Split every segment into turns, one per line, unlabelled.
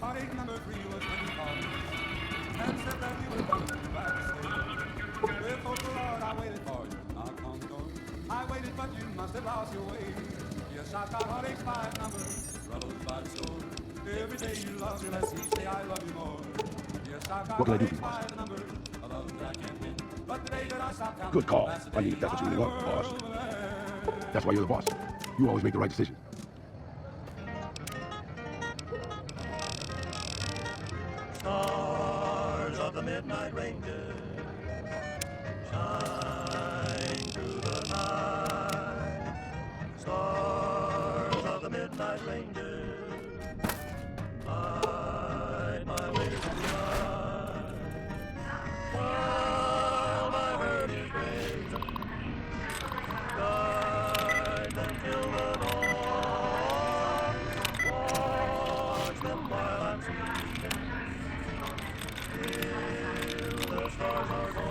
heartache number 3 was when he called me and said that we were coming back to stay. With hope, Lord, I waited for you. Knock on the door. I waited, but you must have lost your way. Yes, I've got heartaches by the number, troubles by the soul. Every day you love me less, each day I love you more. Yes, I've got heartaches by the number, a love that I can't win. But the day that I stop counting,
Good call. I mean, that's what you really want, boss. That's why you're the boss. You always make the right decision.
Stars of the midnight ranger shine through the night. Stars of the midnight ranger light my way tonight. While my hurt is great, guide them till the dawn. Watch them while I'm sleeping. The stars are gone.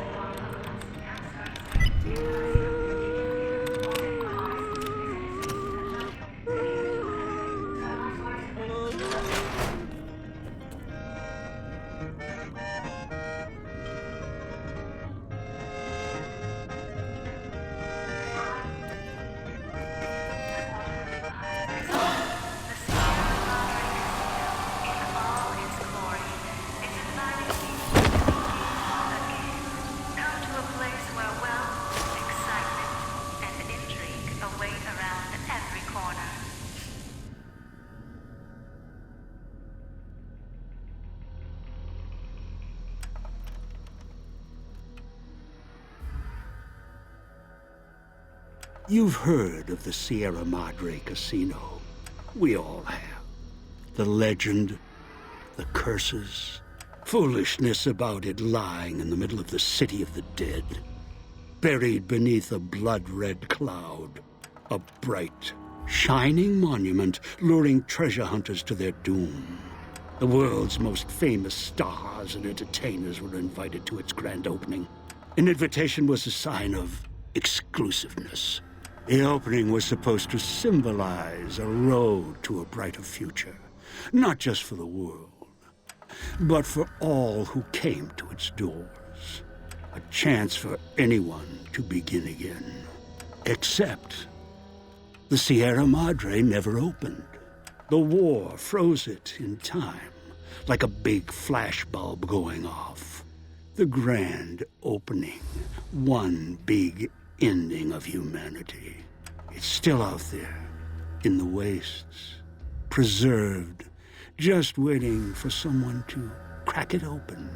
You've heard of the Sierra Madre Casino. We all have. The legend, the curses, foolishness about it lying in the middle of the city of the dead, buried beneath a blood-red cloud, a bright, shining monument luring treasure hunters to their doom. The world's most famous stars and entertainers were invited to its grand opening. An invitation was a sign of exclusiveness. The opening was supposed to symbolize a road to a brighter future, not just for the world, but for all who came to its doors. A chance for anyone to begin again. Except the Sierra Madre never opened. The war froze it in time, like a big flashbulb going off. The grand opening, one big ending of humanity. It's still out there, in the wastes, preserved, just waiting for someone to crack it open.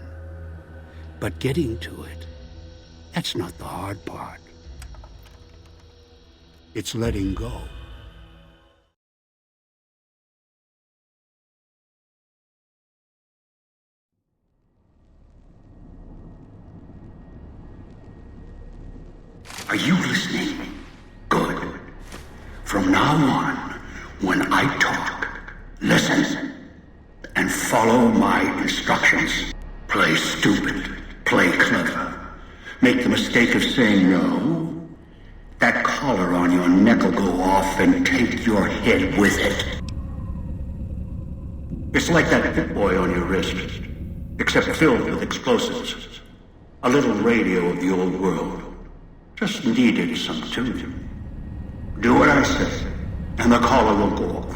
But getting to it, that's not the hard part. It's letting go.
Are you listening? Good. From now on, when I talk, listen and follow my instructions. Play stupid, play clever. Make the mistake of saying no. That collar on your neck will go off and take your head with it. It's like that Pit Boy on your wrist, except filled with explosives. A little radio of the old world. Just needed some tuning. Do what I say, and the collar will go off.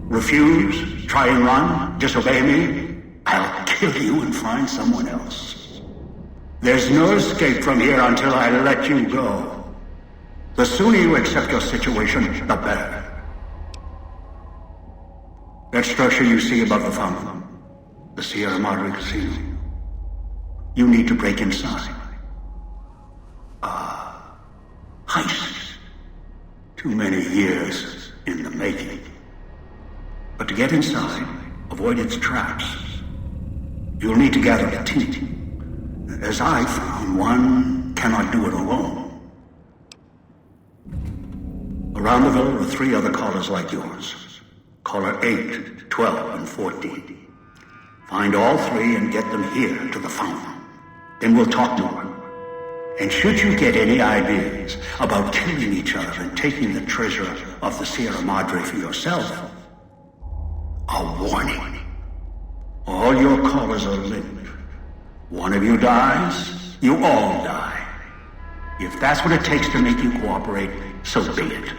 Refuse, try and run, disobey me, I'll kill you and find someone else. There's no escape from here until I let you go. The sooner you accept your situation, the better. That structure you see above the fountain, the Sierra Madre Casino, you need to break inside. Heist. Too many years in the making. But to get inside, avoid its traps, you'll need to gather a team. As I found, one cannot do it alone. Around the villa are 3 other callers like yours. Caller 8, 12, and 14. Find all 3 and get them here to the fountain. Then we'll talk more. And should you get any ideas about killing each other and taking the treasure of the Sierra Madre for yourself, a warning. All your callers are linked. One of you dies, you all die. If that's what it takes to make you cooperate, so be it.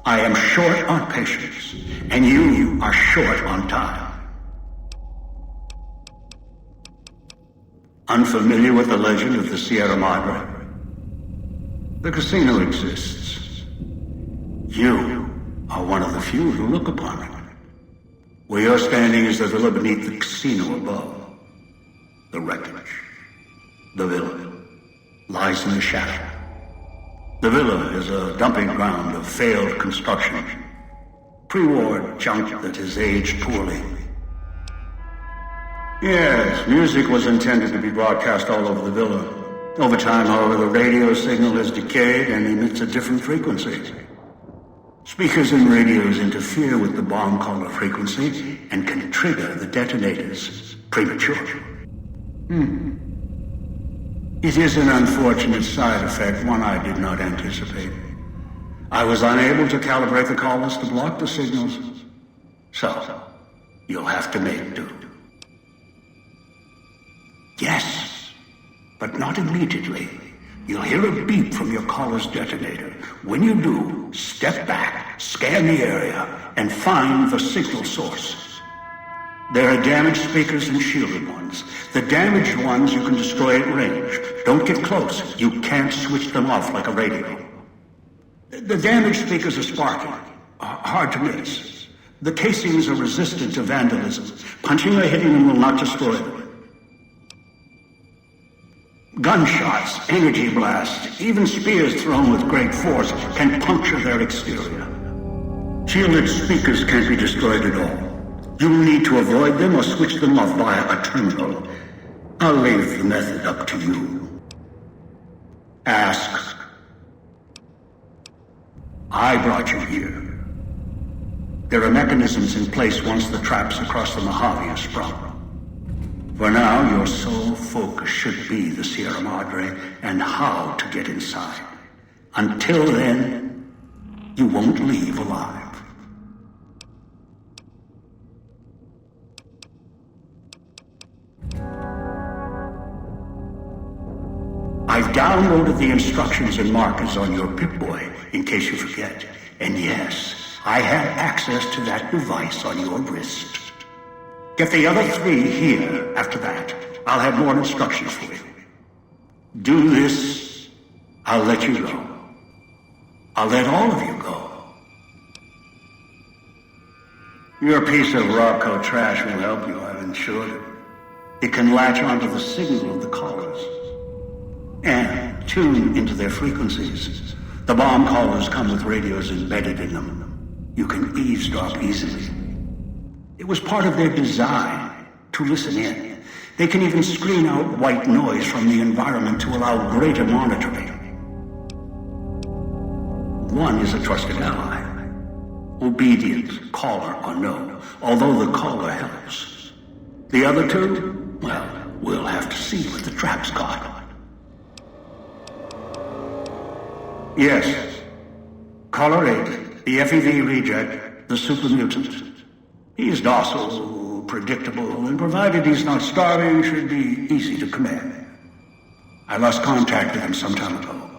I am short on patience, and you are short on time. Unfamiliar with the legend of the Sierra Madre? The casino exists. You are one of the few who look upon it. Where you're standing is the villa beneath the casino above. The wreckage. The villa lies in the shadow. The villa is a dumping ground of failed construction. Pre-war junk that has aged poorly. Yes, music was intended to be broadcast all over the villa. Over time, however, the radio signal has decayed and emits a different frequency. Speakers and radios interfere with the bomb caller frequency and can trigger the detonators prematurely. It is an unfortunate side effect, one I did not anticipate. I was unable to calibrate the callers to block the signals. So, you'll have to make do. Yes, but not immediately. You'll hear a beep from your caller's detonator. When you do, step back, scan the area, and find the signal source. There are damaged speakers and shielded ones. The damaged ones you can destroy at range. Don't get close. You can't switch them off like a radio. The damaged speakers are sparking. Hard to miss. The casings are resistant to vandalism. Punching or hitting them will not destroy them. Gunshots, energy blasts, even spears thrown with great force can puncture their exterior. Shielded speakers can't be destroyed at all. You will need to avoid them or switch them off via a terminal. I'll leave the method up to you. Ask. I brought you here. There are mechanisms in place once the traps across the Mojave are sprung. For now, your sole focus should be the Sierra Madre and how to get inside. Until then, you won't leave alive. I've downloaded the instructions and markers on your Pip-Boy, in case you forget. And yes, I have access to that device on your wrist. Get the other 3 here. After that, I'll have more instructions for you. Do this, I'll let you go. I'll let all of you go. Your piece of Rocco trash will help you, I've insured it. It can latch onto the signal of the callers and tune into their frequencies. The bomb callers come with radios embedded in them. You can eavesdrop easily. It was part of their design to listen in. They can even screen out white noise from the environment to allow greater monitoring. One is a trusted ally. Obedient, caller or no, although the caller helps. The other 2, well, we'll have to see what the trap's got. Yes. Caller 8, the FEV reject, the super mutant. He's docile, predictable, and provided he's not starving, should be easy to command. I lost contact with him some time ago.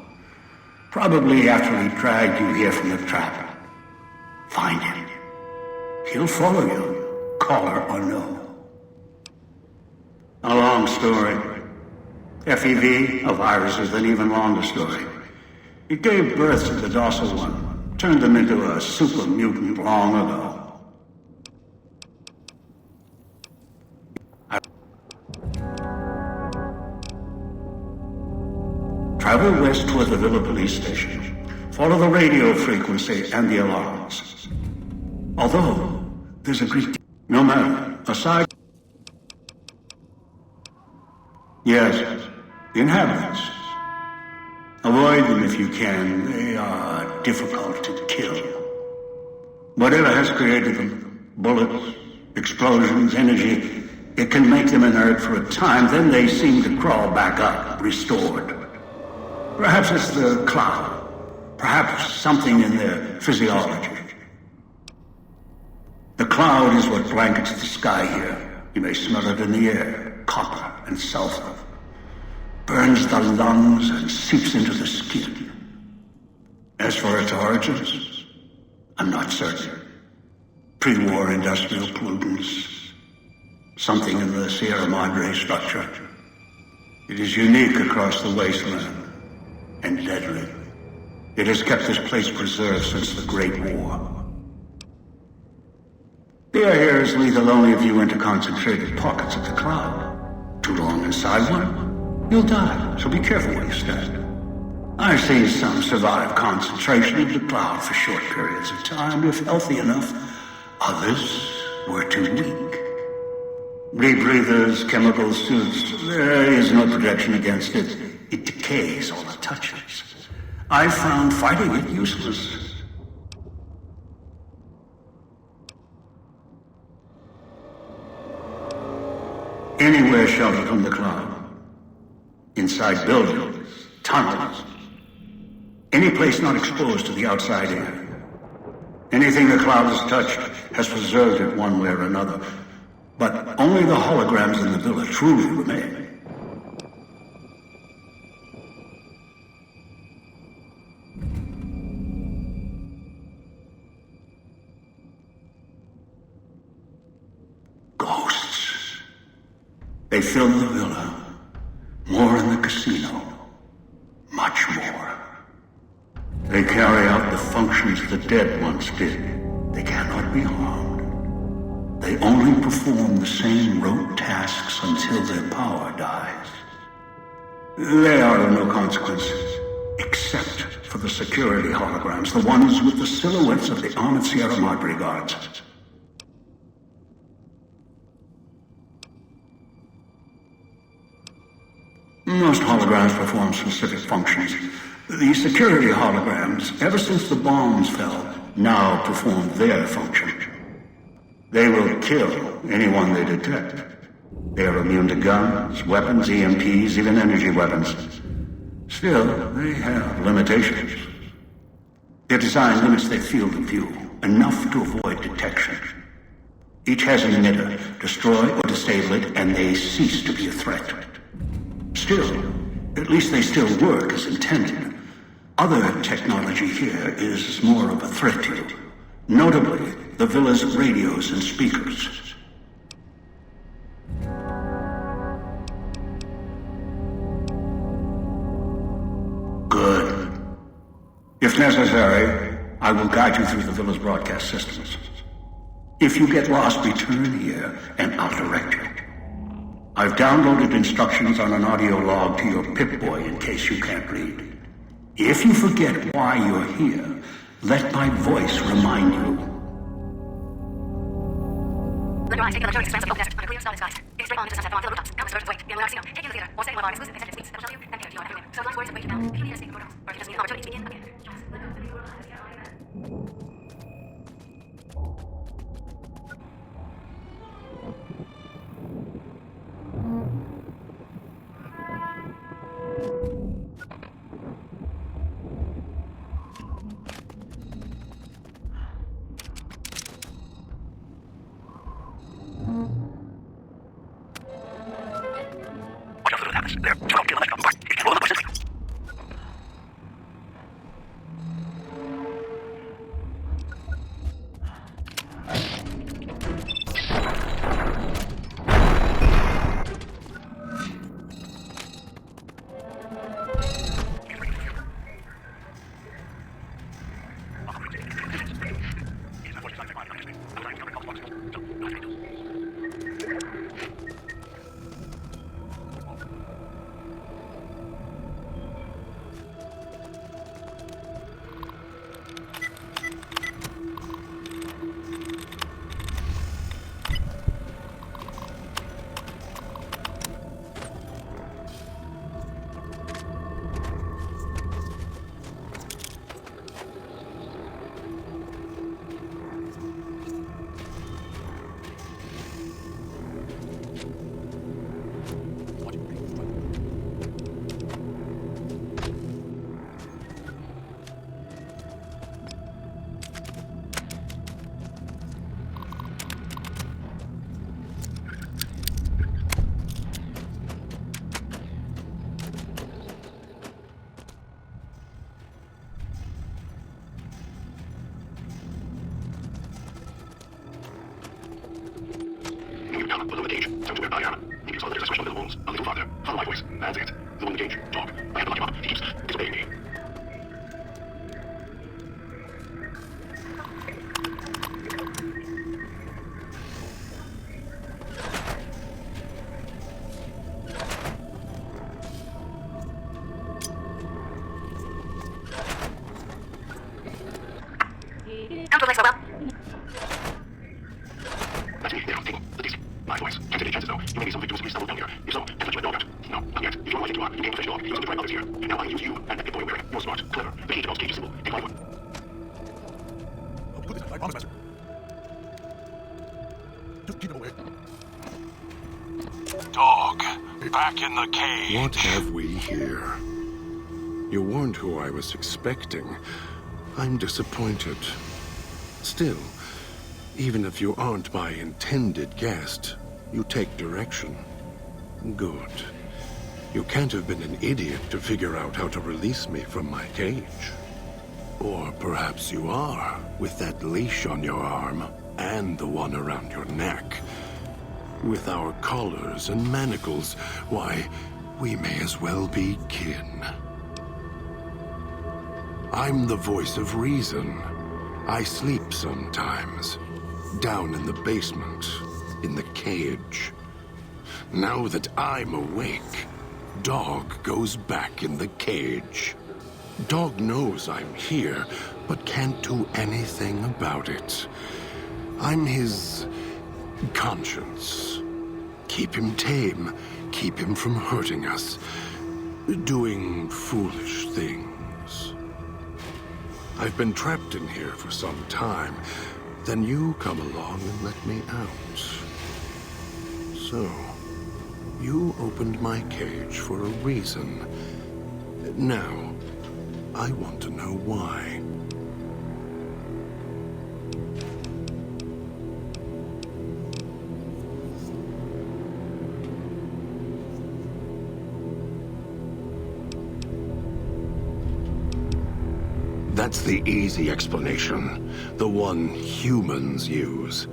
Probably after he dragged you here from the trap. Find him. He'll follow you, caller or no. A long story. FEV, a virus, is an even longer story. It gave birth to the docile one, turned them into a super mutant long ago. Travel west toward the Villa police station. Follow the radio frequency and the alarms. Although, there's a great... No matter. Aside... Yes, the inhabitants. Avoid them if you can. They are difficult to kill. Whatever has created them, bullets, explosions, energy, it can make them inert for a time, then they seem to crawl back up, restored. Perhaps it's the cloud. Perhaps something in their physiology. The cloud is what blankets the sky here. You may smell it in the air. Copper and sulfur. Burns the lungs and seeps into the skin. As for its origins, I'm not certain. Pre-war industrial pollutants. Something in the Sierra Madre structure. It is unique across the wasteland. And deadly. It has kept this place preserved since the Great War. The air here is lethal only if you enter concentrated pockets of the cloud. Too long inside one, you'll die, so be careful where you stand. I've seen some survive concentration of the cloud for short periods of time, if healthy enough. Others were too weak. Rebreathers, chemical suits, there is no protection against it. It decays all it touches. I found fighting it useless. Anywhere sheltered from the cloud. Inside buildings, tunnels. Any place not exposed to the outside air. Anything the cloud has touched has preserved it one way or another. But only the holograms in the villa truly remain. Ghosts. They fill the villa. More in the casino. Much more. They carry out the functions the dead once did. They cannot be harmed. They only perform the same rote tasks until their power dies. They are of no consequence, except for the security holograms, the ones with the silhouettes of the armored Sierra Madre guards. Most holograms perform specific functions. The security holograms, ever since the bombs fell, now perform their function. They will kill anyone they detect. They are immune to guns, weapons, EMPs, even energy weapons. Still, they have limitations. Their design limits their field of view, enough to avoid detection. Each has an emitter. Destroy or disable it, and they cease to be a threat. Still, at least they still work as intended. Other technology here is more of a threat to you. Notably, the villa's radios and speakers. Good. If necessary, I will guide you through the villa's broadcast systems. If you get lost, return here, and I'll direct you. I've downloaded instructions on an audio log to your Pip-Boy in case you can't read. If you forget why you're here, let my voice remind you.
Liberalize, take the luxurious expanse of open desert on a clear starlit skies. Take a straight on to sunset on fill the rooftops. Countless versions wait. Be on the casino. Take in the theater. Or stay one of our exclusive extended suites that will tell you and pay you on everywhere. So if life's worries weight you down, if you need a stay before else, or if you just need an opportunity to begin again.
Follow my voice. That's it. The one in the cage. Dog. I have to lock him up. He keeps disobeying me.
Come to a place where, well,
That's me. There. Table. The DC. My voice. Can't take any chances, though. You may be some victims we stumbled down here. If so, have to let you let dog out. No, not yet. If you are what I think you are, you came to finish dog. You also drive others here. And now I use you and that big boy wearing. You're smart, clever. The key to dog's cage is simple. Take my one.
I'll do this. I promise, Master. Just keep him away.
Dog, back in the cage.
What have we here? You weren't who I was expecting. I'm disappointed. Still, even if you aren't my intended guest, you take direction. Good. You can't have been an idiot to figure out how to release me from my cage. Or perhaps you are, with that leash on your arm, and the one around your neck. With our collars and manacles, why, we may as well be kin. I'm the voice of reason. I sleep sometimes, down in the basement, in the cage. Now that I'm awake, Dog goes back in the cage. Dog knows I'm here, but can't do anything about it. I'm his conscience. Keep him tame, keep him from hurting us, doing foolish things. I've been trapped in here for some time. Then you come along and let me out. So, you opened my cage for a reason. Now, I want to know why. That's the easy explanation. The one humans use.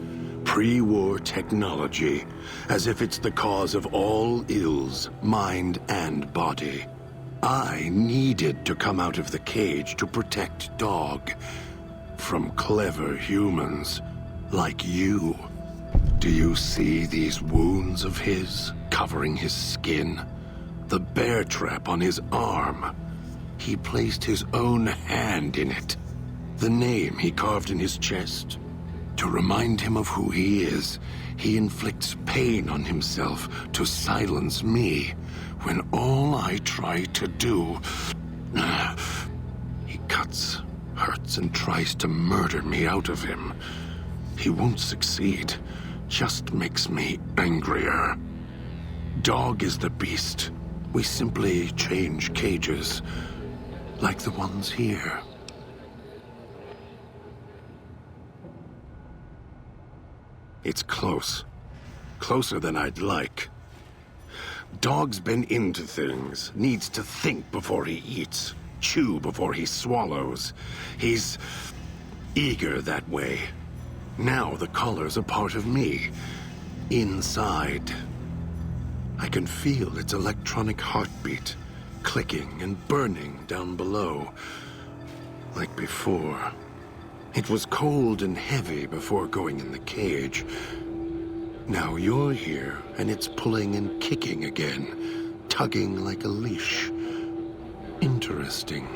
Pre-war technology. As if it's the cause of all ills, mind and body. I needed to come out of the cage to protect Dog. From clever humans. Like you. Do you see these wounds of his, covering his skin? The bear trap on his arm. He placed his own hand in it. The name he carved in his chest. To remind him of who he is, he inflicts pain on himself to silence me, when all I try to do... He cuts, hurts, and tries to murder me out of him. He won't succeed, just makes me angrier. Dog is the beast. We simply change cages. Like the ones here. It's close. Closer than I'd like. Dog's been into things. Needs to think before he eats. Chew before he swallows. He's eager that way. Now the collar's a part of me. Inside. I can feel its electronic heartbeat. Clicking and burning down below. Like before. It was cold and heavy before going in the cage. Now you're here, and it's pulling and kicking again. Tugging like a leash. Interesting.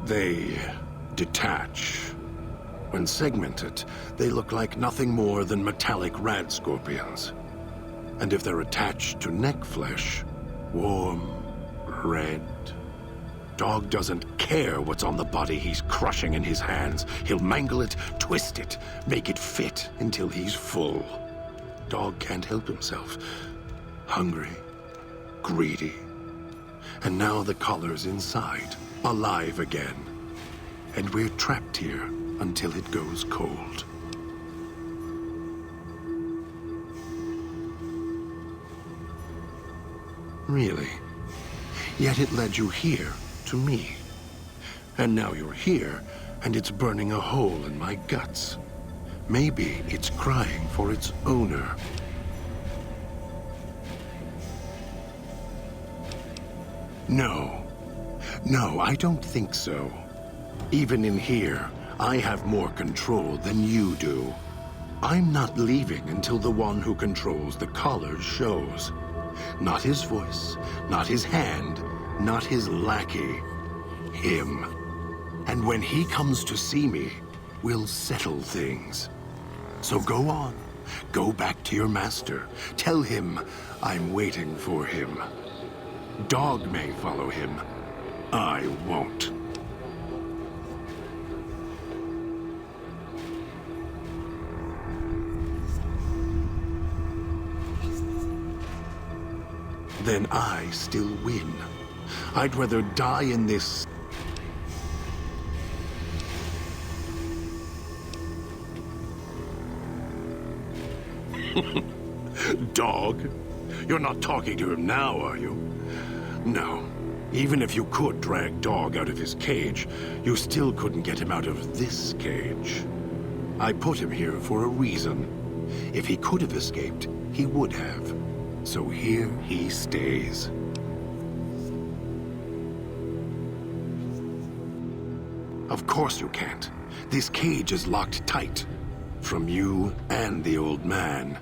They detach. When segmented, they look like nothing more than metallic rad scorpions. And if they're attached to neck flesh, warm, red. Dog doesn't care what's on the body he's crushing in his hands. He'll mangle it, twist it, make it fit until he's full. Dog can't help himself. Hungry, greedy. And now the collar's inside, alive again. And we're trapped here until it goes cold. Really? Yet it led you here, to me. And now you're here, and it's burning a hole in my guts. Maybe it's crying for its owner. No. No, I don't think so. Even in here, I have more control than you do. I'm not leaving until the one who controls the collars shows. Not his voice, not his hand, not his lackey. Him. And when he comes to see me, we'll settle things. So go on. Go back to your master. Tell him I'm waiting for him. Dog may follow him. I won't. Then I still win. I'd rather die in this... Dog? You're not talking to him now, are you? No. Even if you could drag Dog out of his cage, you still couldn't get him out of this cage. I put him here for a reason. If he could have escaped, he would have. So here he stays. Of course you can't. This cage is locked tight. From you and the old man.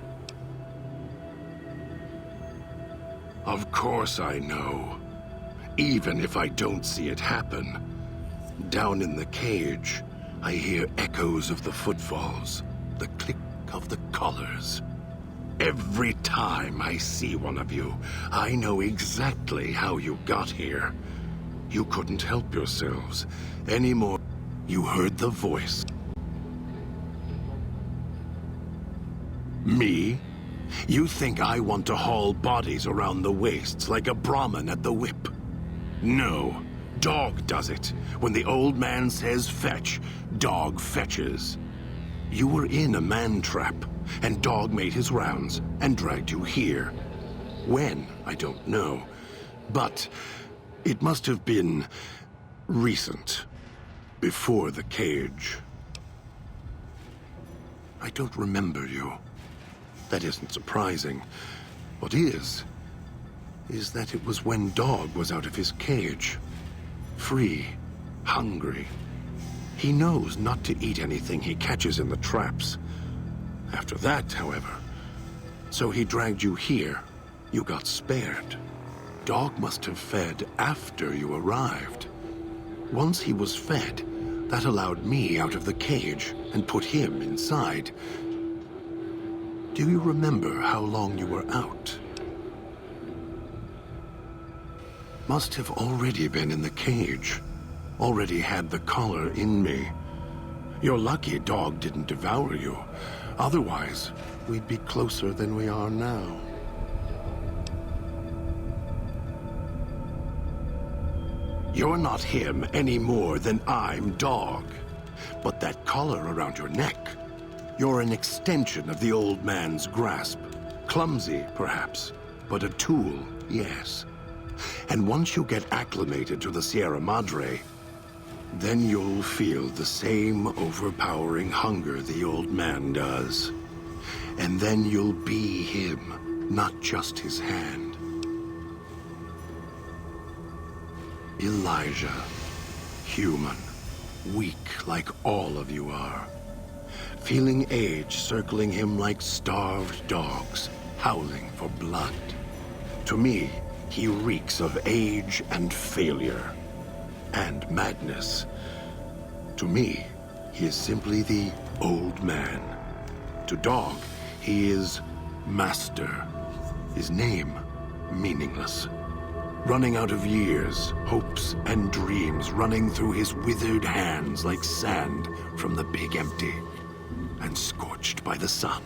Of course I know. Even if I don't see it happen. Down in the cage, I hear echoes of the footfalls, the click of the collars. Every time I see one of you, I know exactly how you got here. You couldn't help yourselves anymore. You heard the voice. Me? You think I want to haul bodies around the wastes like a Brahmin at the whip? No. Dog does it. When the old man says fetch, Dog fetches. You were in a man trap, and Dog made his rounds and dragged you here. When, I don't know. But it must have been recent. Before the cage. I don't remember you. That isn't surprising. What is that it was when Dog was out of his cage. Free, hungry. He knows not to eat anything he catches in the traps. After that, however, so he dragged you here. You got spared. Dog must have fed after you arrived. Once he was fed, that allowed me out of the cage and put him inside. Do you remember how long you were out? Must have already been in the cage. Already had the collar in me. You're lucky Dog didn't devour you. Otherwise, we'd be closer than we are now. You're not him any more than I'm Dog. But that collar around your neck, you're an extension of the old man's grasp. Clumsy, perhaps, but a tool, yes. And once you get acclimated to the Sierra Madre, then you'll feel the same overpowering hunger the old man does. And then you'll be him, not just his hand. Elijah, human, weak like all of you are. Feeling age circling him like starved dogs, howling for blood. To me, he reeks of age and failure, and madness. To me, he is simply the old man. To Dog, he is Master. His name, meaningless. Running out of years, hopes and dreams running through his withered hands like sand from the big empty, and scorched by the sun.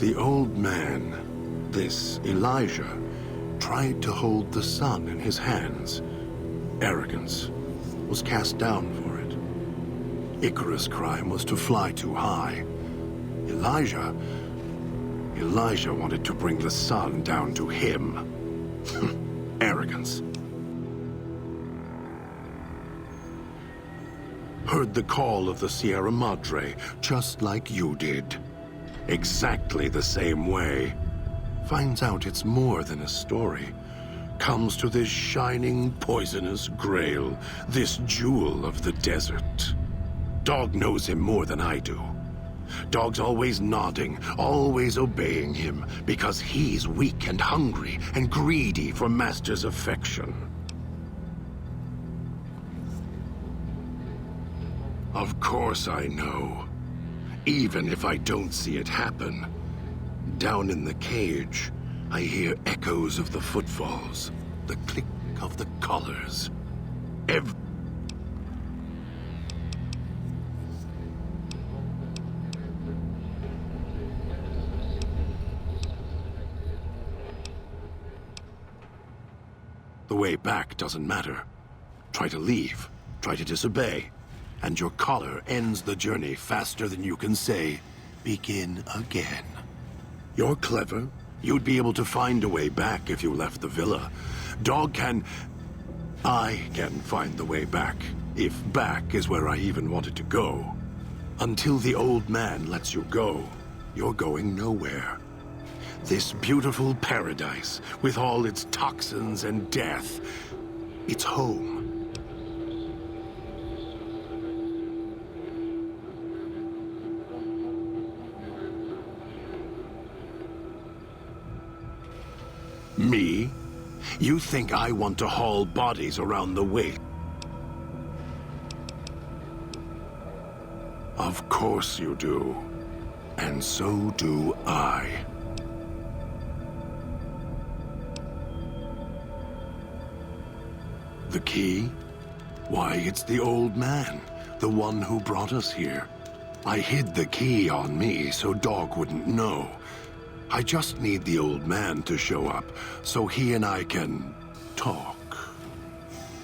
The old man, this Elijah, tried to hold the sun in his hands. Arrogance was cast down for it. Icarus' crime was to fly too high. Elijah wanted to bring the sun down to him. Arrogance. Heard the call of the Sierra Madre, just like you did. Exactly the same way. Finds out it's more than a story. Comes to this shining, poisonous grail, this jewel of the desert. Dog knows him more than I do. Dog's always nodding, always obeying him, because he's weak and hungry and greedy for Master's affection. Of course I know. Even if I don't see it happen. Down in the cage, I hear echoes of the footfalls, the click of the collars. The way back doesn't matter. Try to leave, try to disobey, and your collar ends the journey faster than you can say, begin again. You're clever. You'd be able to find a way back if you left the villa. I can find the way back, if back is where I even wanted to go. Until the old man lets you go, you're going nowhere. This beautiful paradise, with all its toxins and death, it's home. Me? You think I want to haul bodies around the way? Of course you do. And so do I. The key? Why, it's the old man, the one who brought us here. I hid the key on me so Dog wouldn't know. I just need the old man to show up, so he and I can talk.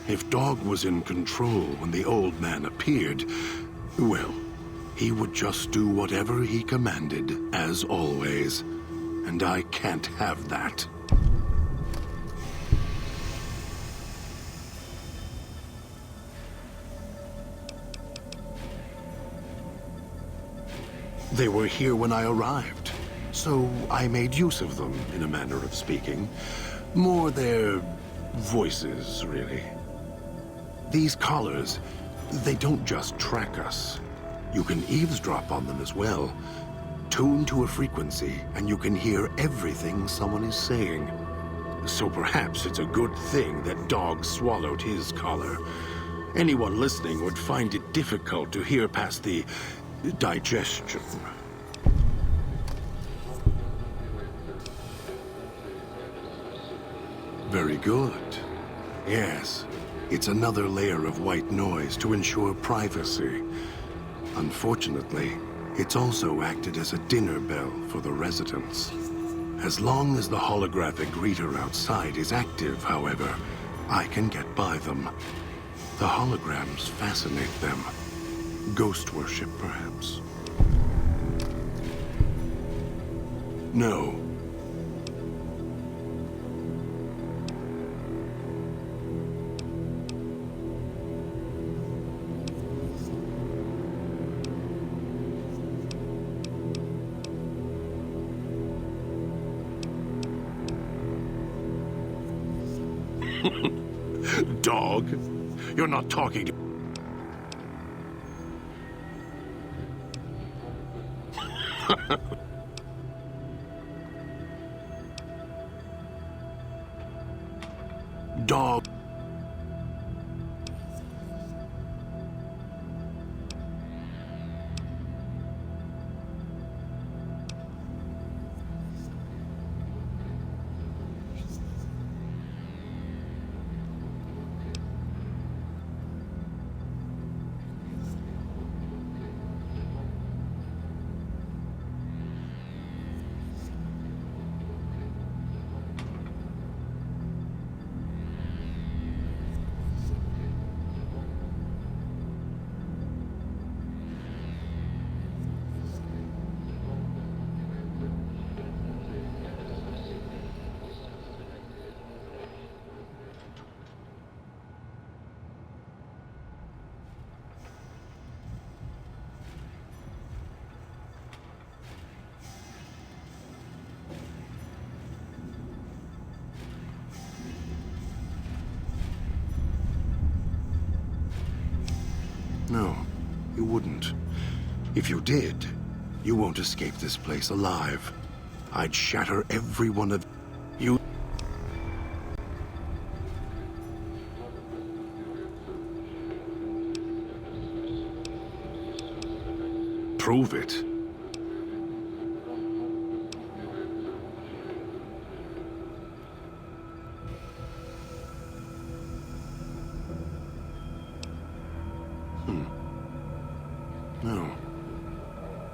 If Dog was in control when the old man appeared, well, he would just do whatever he commanded, as always. And I can't have that. They were here when I arrived. So I made use of them, in a manner of speaking. More their voices, really. These collars, they don't just track us. You can eavesdrop on them as well. Tune to a frequency, and you can hear everything someone is saying. So perhaps it's a good thing that Dog swallowed his collar. Anyone listening would find it difficult to hear past the digestion. Very good. Yes, it's another layer of white noise to ensure privacy. Unfortunately, it's also acted as a dinner bell for the residents. As long as the holographic greeter outside is active, however, I can get by them. The holograms fascinate them. Ghost worship, perhaps. No. Dog? You're not talking to... Dog. No, you wouldn't. If you did, you won't escape this place alive. I'd shatter every one of you. Prove it.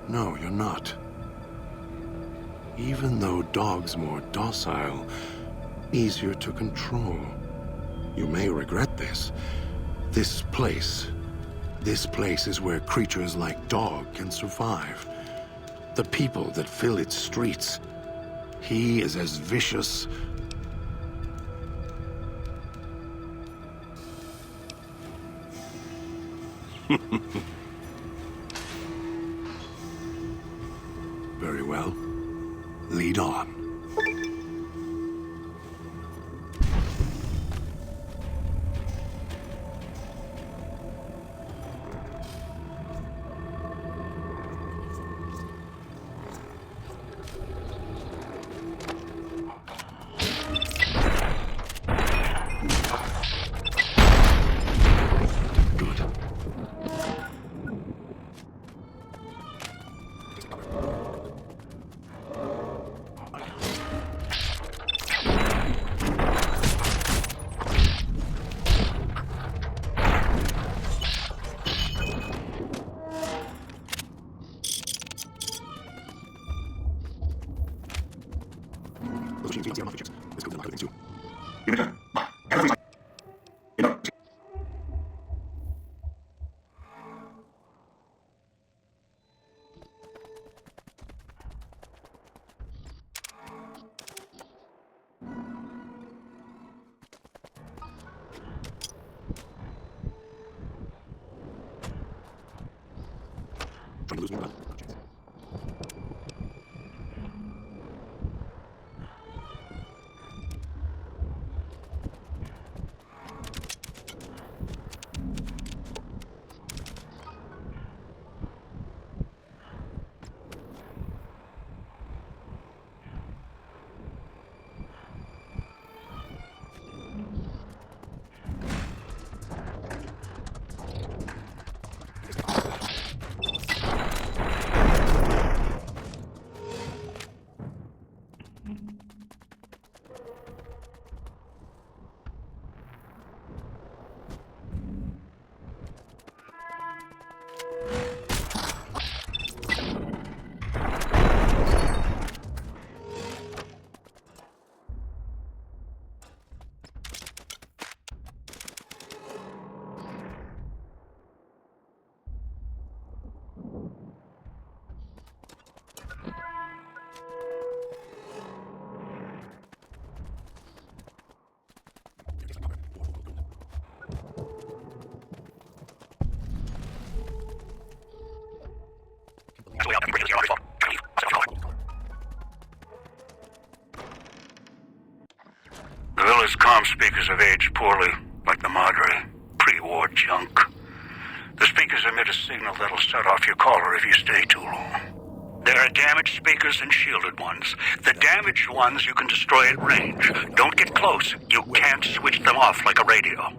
No, you're not. Even though Dog's more docile, easier to control. You may regret this. This place is where creatures like Dog can survive. The people that fill its streets. He is as vicious. Very well. Lead on. Trying to lose me, but
The village comm speakers have aged poorly, like the Madre. Pre-war junk. The speakers emit a signal that'll set off your caller if you stay too long. There are damaged speakers and shielded ones. The damaged ones you can destroy at range. Don't get close. You can't switch them off like a radio.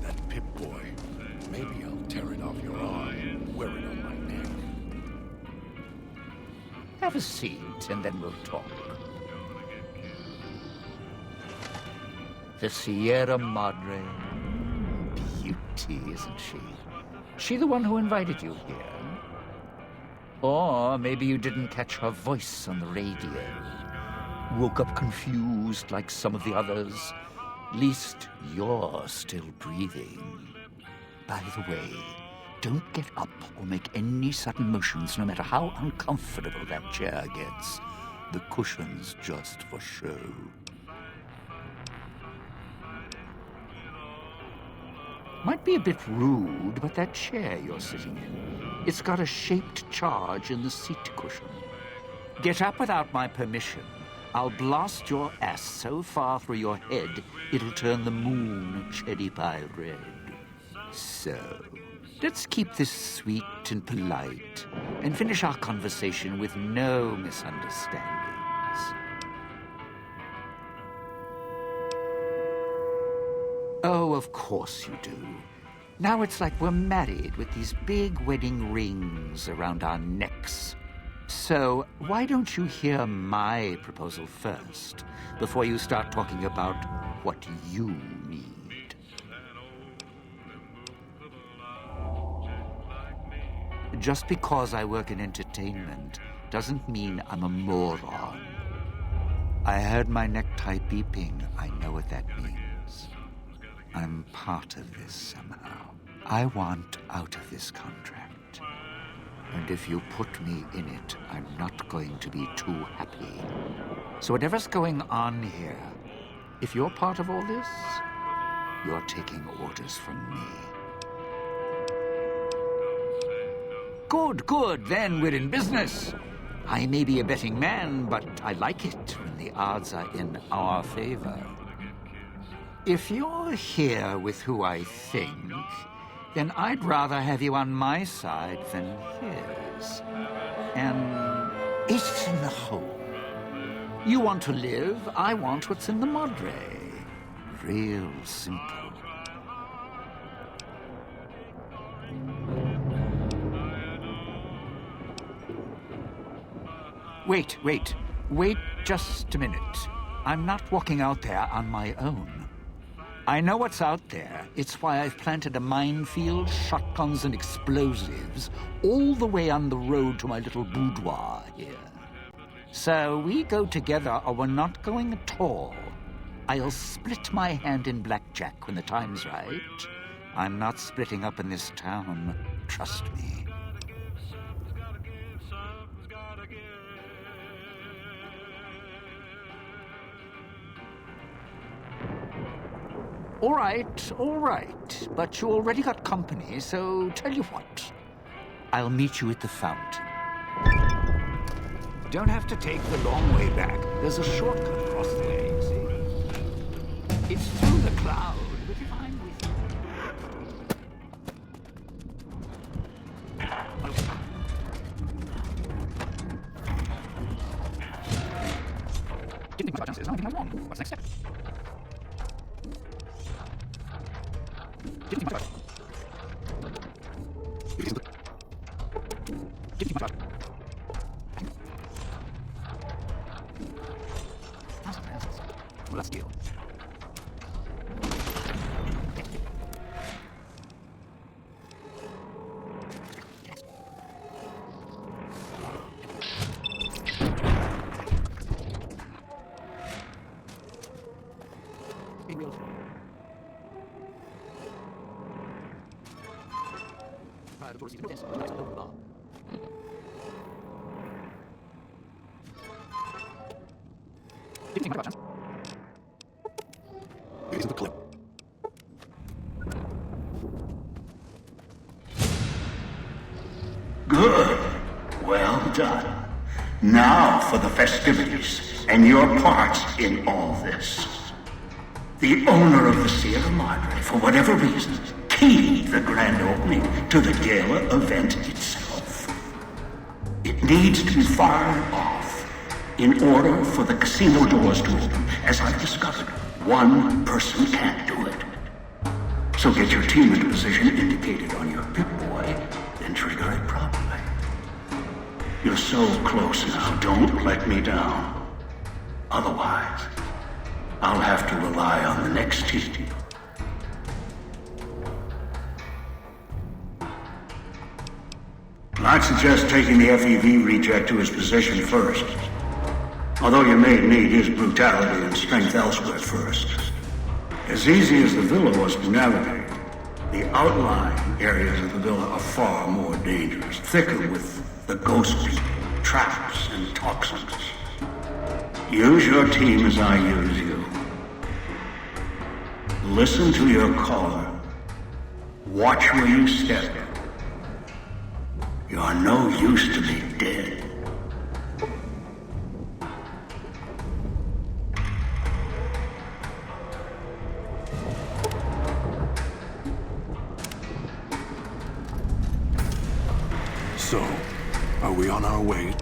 That Pip-Boy. Maybe I'll tear it off your arm, wear it on my neck.
Have a seat, and then we'll talk. The Sierra Madre. Beauty, isn't she? She the one who invited you here? Or maybe you didn't catch her voice on the radio. Woke up confused like some of the others. Least you're still breathing. By the way, don't get up or make any sudden motions, no matter how uncomfortable that chair gets. The cushion's just for show. Might be a bit rude, but that chair you're sitting in, it's got a shaped charge in the seat cushion. Get up without my permission. I'll blast your ass so far through your head, it'll turn the moon cherry pie red. So, let's keep this sweet and polite, and finish our conversation with no misunderstandings. Oh, of course you do. Now it's like we're married with these big wedding rings around our necks. So why don't you hear my proposal first, before you start talking about what you need? Just because I work in entertainment doesn't mean I'm a moron. I heard my necktie beeping. I know what that means. I'm part of this somehow. I want out of this contract. And if you put me in it, I'm not going to be too happy. So whatever's going on here, if you're part of all this, you're taking orders from me. Good, good, then we're in business. I may be a betting man, but I like it when the odds are in our favor. If you're here with who I think, then I'd rather have you on my side than his. And it's in the whole. You want to live, I want what's in the Madre. Real simple. Wait just a minute. I'm not walking out there on my own. I know what's out there. It's why I've planted a minefield, shotguns and explosives all the way on the road to my little boudoir here. So we go together or we're not going at all. I'll split my hand in blackjack when the time's right. I'm not splitting up in this town. Trust me. All right. But you already got company, so tell you what. I'll meet you at the fountain. Don't have to take the long way back. There's a shortcut across the way, see? It's through the cloud, but if I'm with you... Didn't think much about chances. I don't think I'm wrong. What's the next step? Didn't think much about it. Didn't think much about it. Well, let's deal.
Good. Well done. Now for the festivities and your part in all this. The owner of the Sierra Madre, for whatever reason, keyed the grand opening to the gala event itself. It needs to be fired off in order for the casino doors to open. As I've discovered, one person can't do it. So get your team into position indicated on your Pip-Boy, then trigger it properly. You're so close now, don't let me down. Otherwise, I'll have to rely on the next team. I'd suggest taking the FEV reject to his position first. Although you may need his brutality and strength elsewhere first. As easy as the villa was to navigate, the outlying areas of the villa are far more dangerous, thicker with the ghost people, traps, and toxins. Use your team as I use you. Listen to your caller. Watch where you step. You're no use to me dead.
So, are we on our way?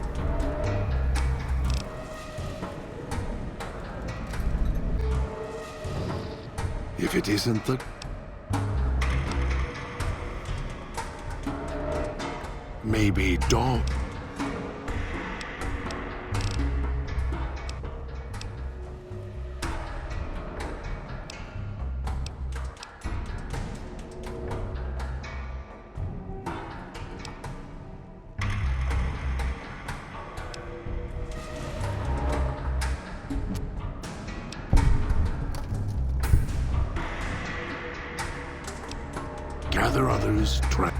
If it isn't the... Maybe dawn. Gather others, try.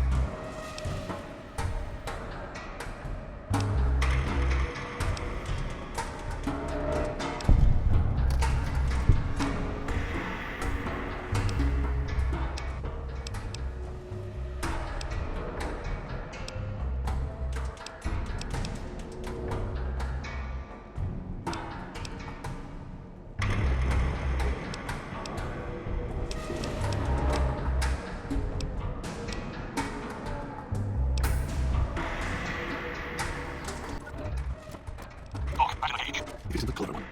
It isn't the clever one.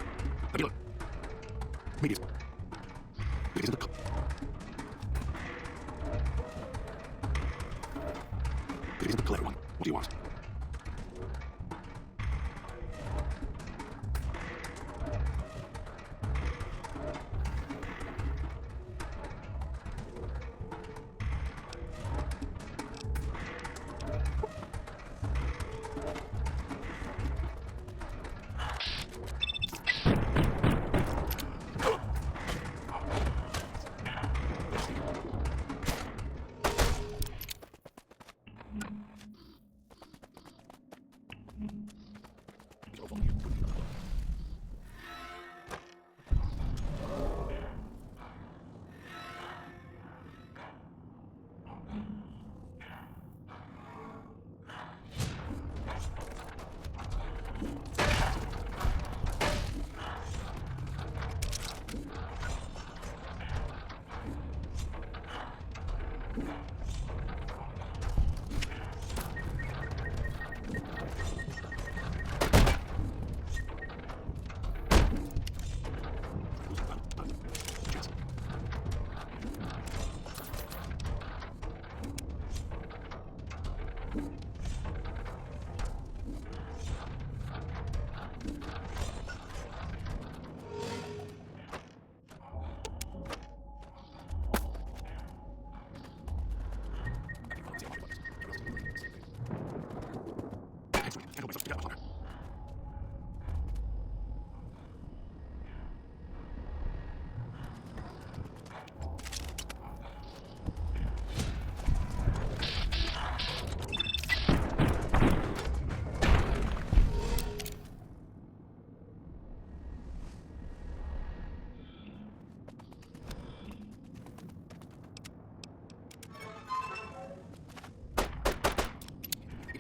Let me look. Maybe it's... It isn't the... It isn't the clever one. What do you want?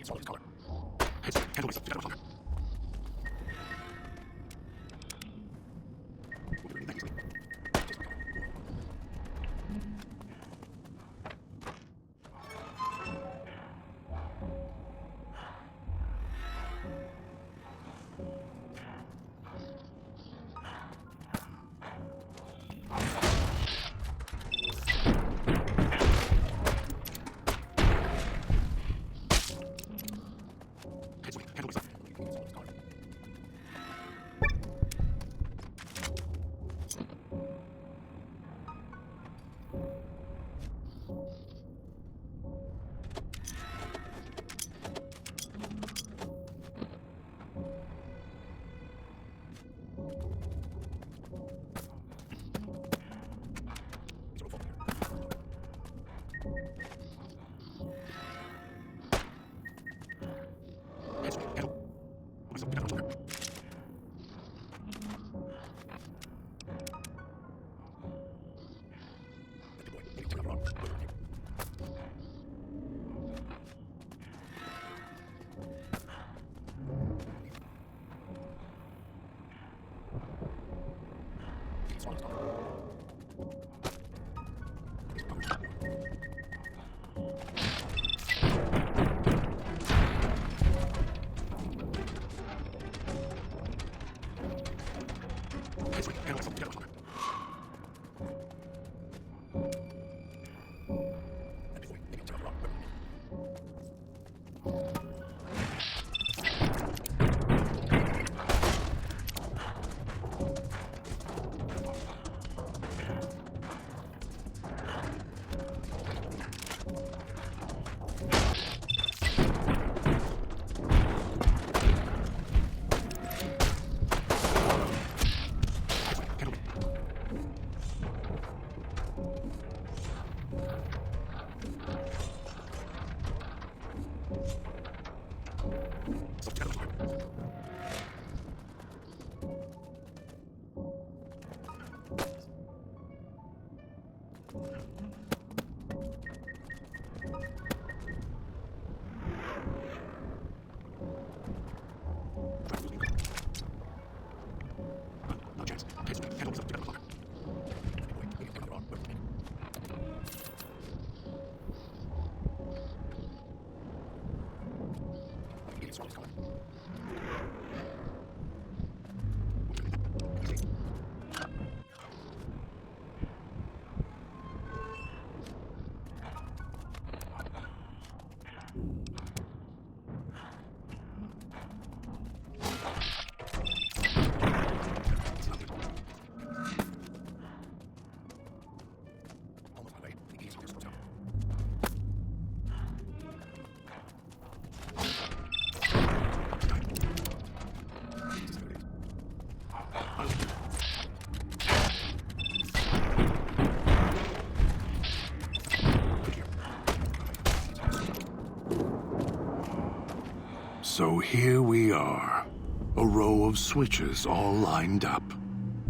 Solid color. Heads, handle myself, get out of hunger. So here we are, a row of switches all lined up.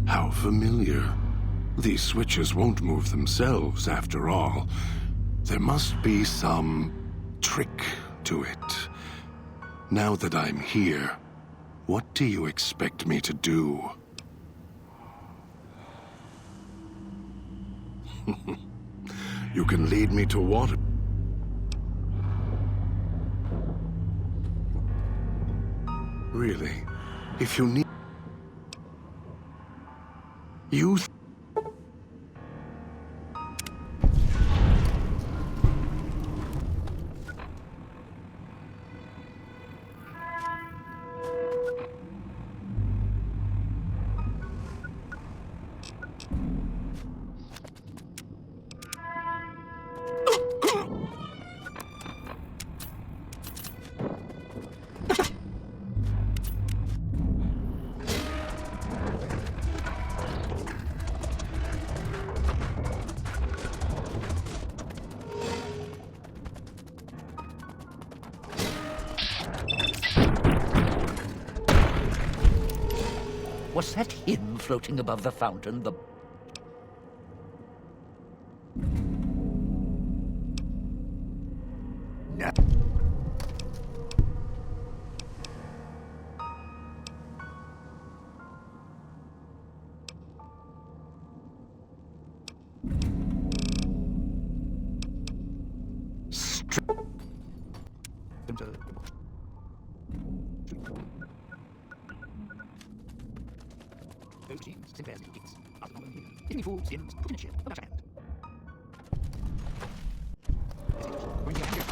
How familiar. These switches won't move themselves, after all. There must be some trick to it. Now that I'm here, what do you expect me to do? You can lead me to water. Really? If you need... You...
Was that him floating above the fountain? The... No.
Those genes, Sinclair's two kids. After the moment here. Give me food, skins, put in a ship, about your hand. Bring your hand up.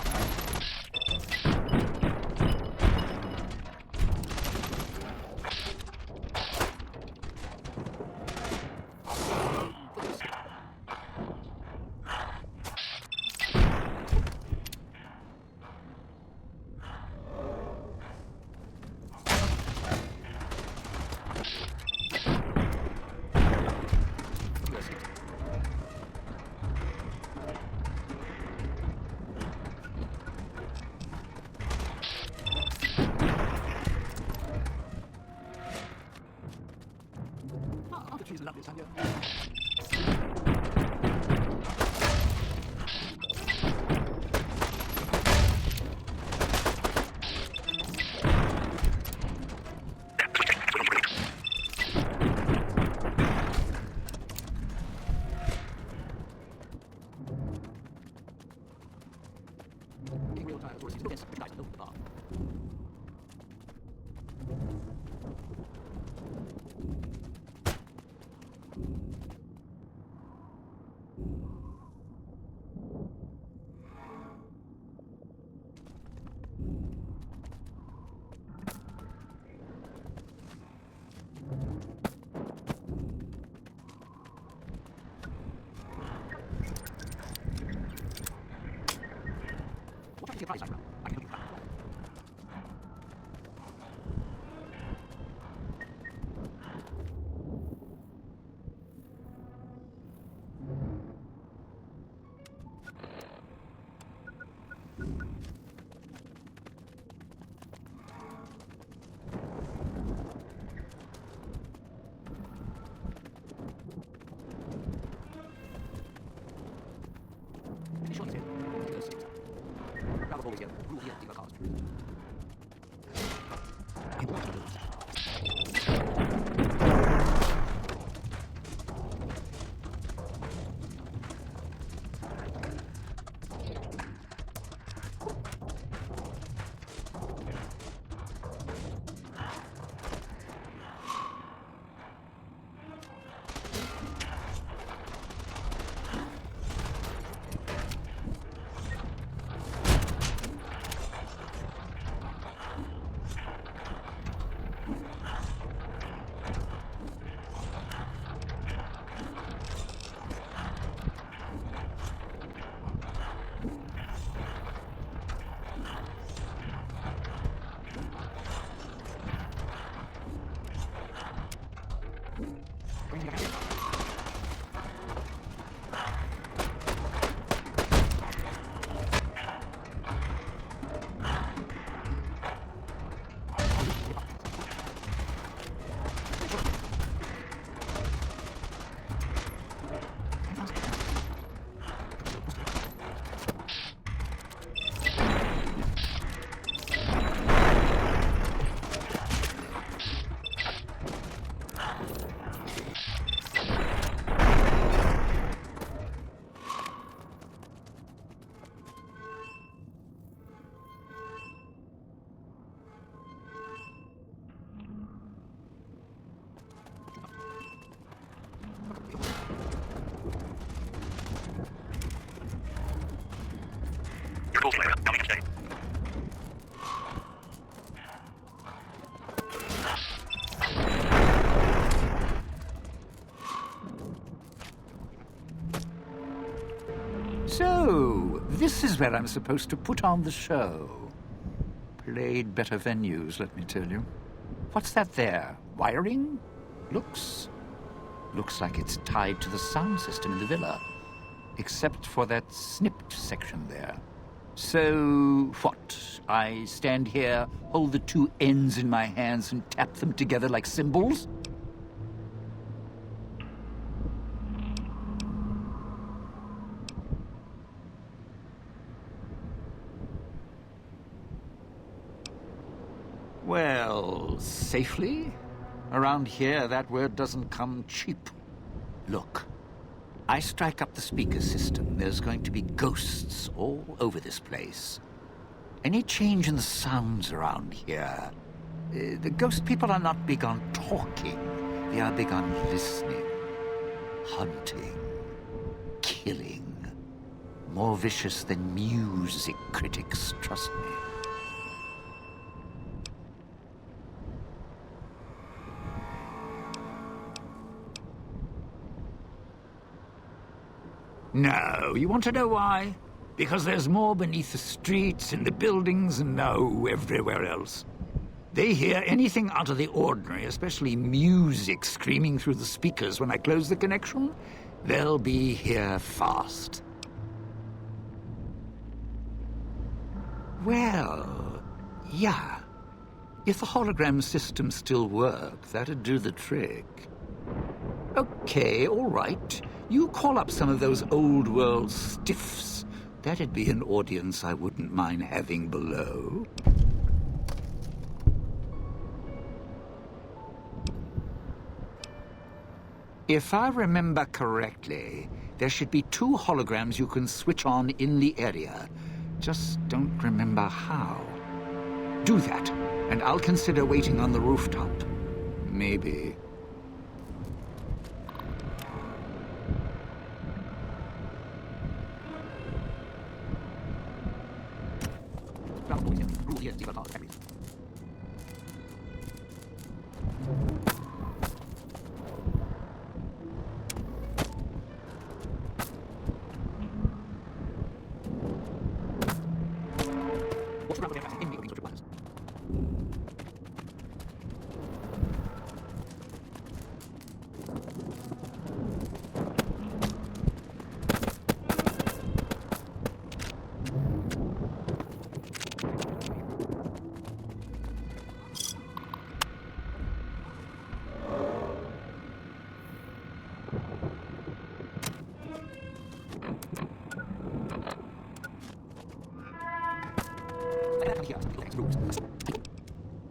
Your tools later. Coming in steady.
So, this is where I'm supposed to put on the show. Played better venues, let me tell you. What's that there? Wiring? Looks like it's tied to the sound system in the villa. Except for that snipped section there. So, what? I stand here, hold the two ends in my hands and tap them together like cymbals? Well, safely? Around here, that word doesn't come cheap. Look, I strike up the speaker system. There's going to be ghosts all over this place. Any change in the sounds around here, the ghost people are not big on talking. They are big on listening, hunting, killing. More vicious than music critics, trust me. No, you want to know why? Because there's more beneath the streets, in the buildings, and everywhere else. They hear anything out of the ordinary, especially music screaming through the speakers when I close the connection. They'll be here fast. Well, yeah. If the hologram system still worked, that'd do the trick. Okay, all right. You call up some of those old-world stiffs. That'd be an audience I wouldn't mind having below. If I remember correctly, there should be 2 holograms you can switch on in the area. Just don't remember how. Do that, and I'll consider waiting on the rooftop. Maybe.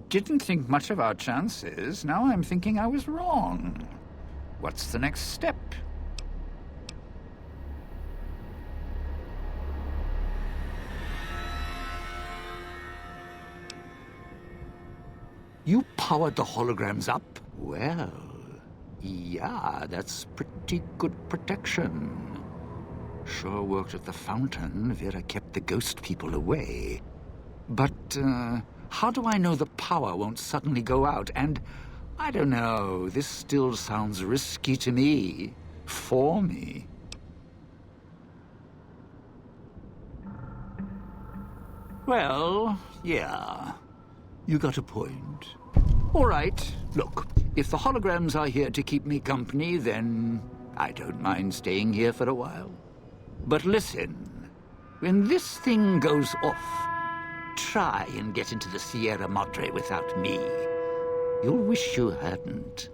didn't think much of our chances. Now I'm thinking I was wrong. What's the next step? You powered the holograms up? Well, yeah, that's pretty good protection. Sure worked at the fountain. Vera kept the ghost people away. But, how do I know the power won't suddenly go out? And, I don't know, this still sounds risky to me. For me. Well, yeah. You got a point. All right, look, if the holograms are here to keep me company, then I don't mind staying here for a while. But listen, when this thing goes off, try and get into the Sierra Madre without me. You'll wish you hadn't.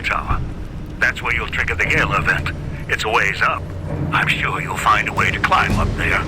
bell tower. That's where you'll trigger the Gale event. It's a ways up. I'm sure you'll find a way to climb up there.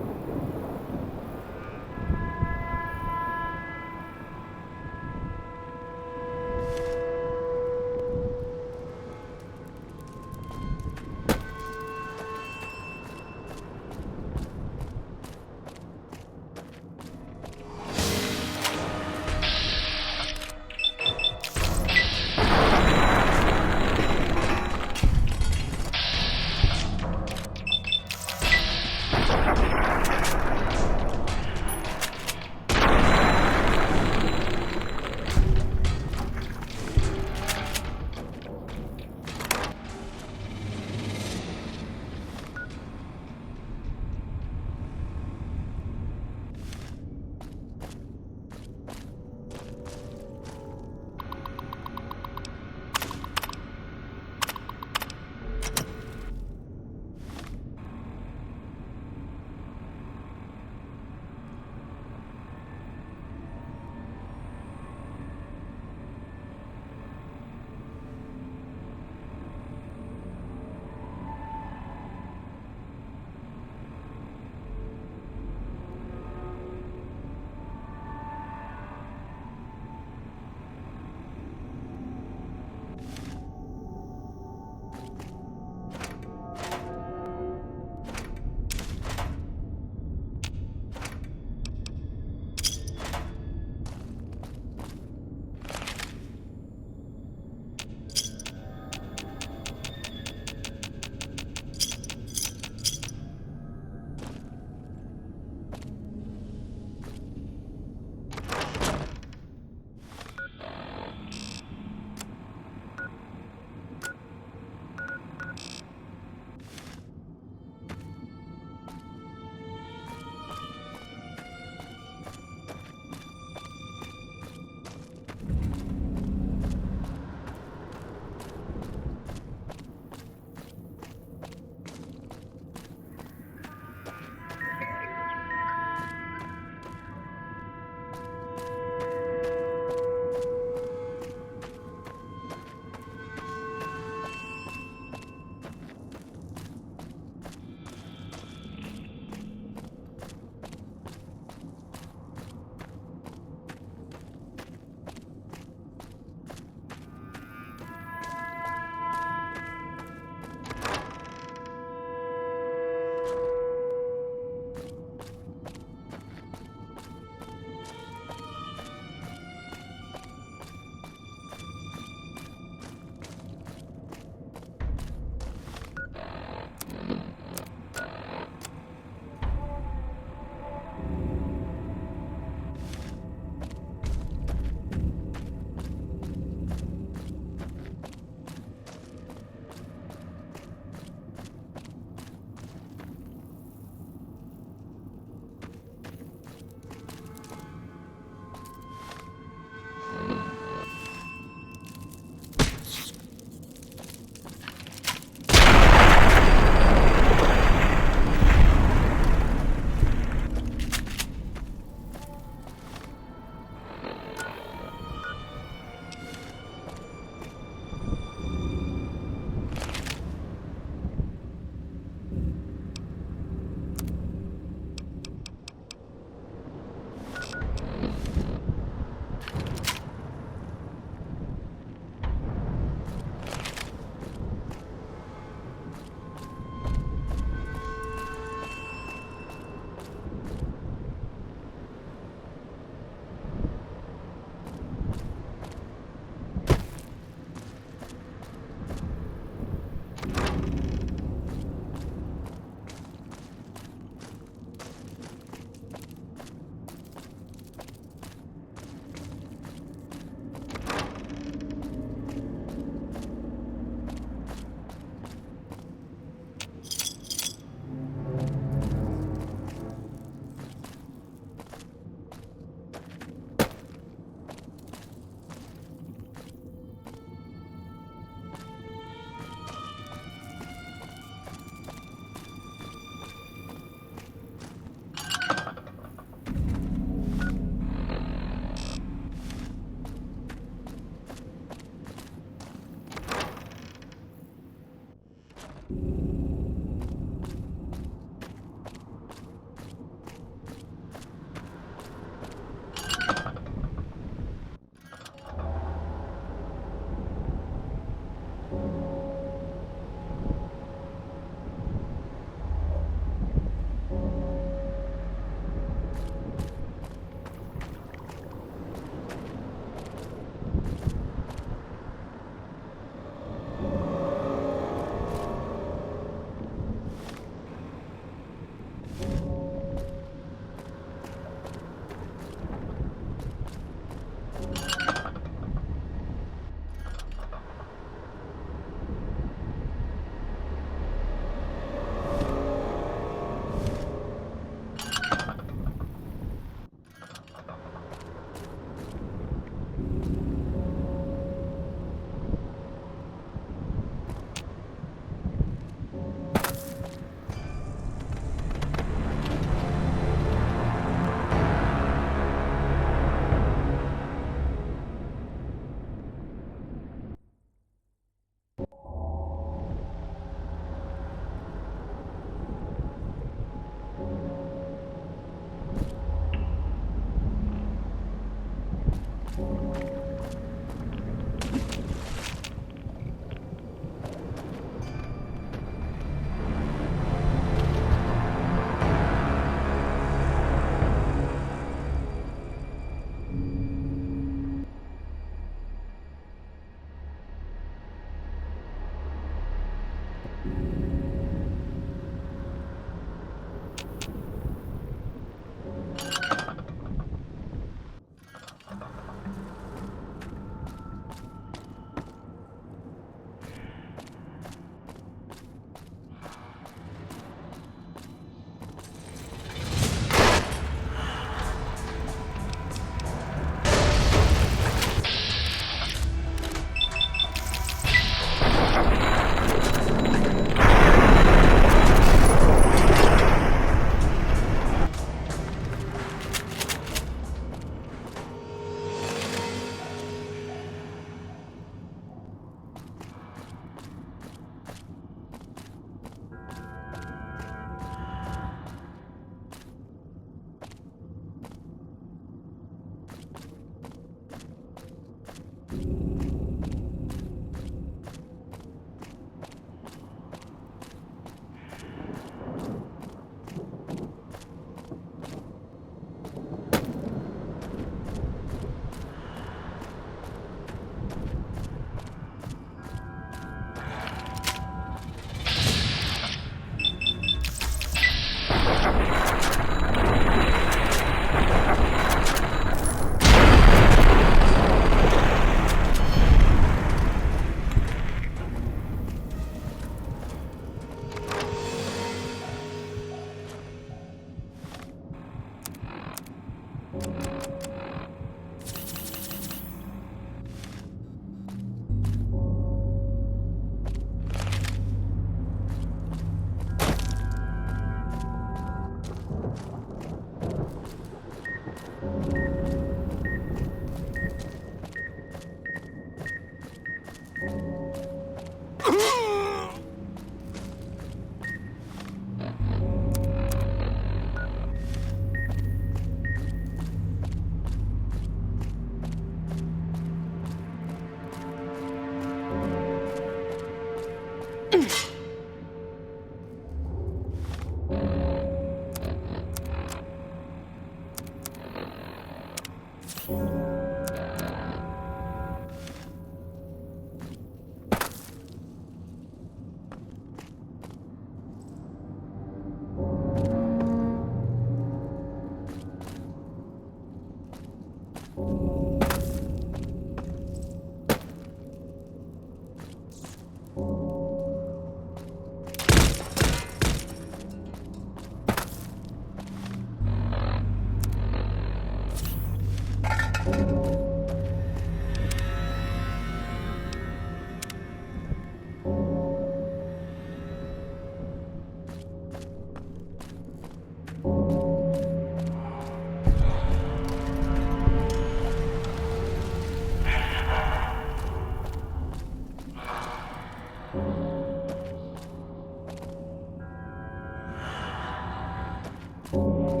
Ugh!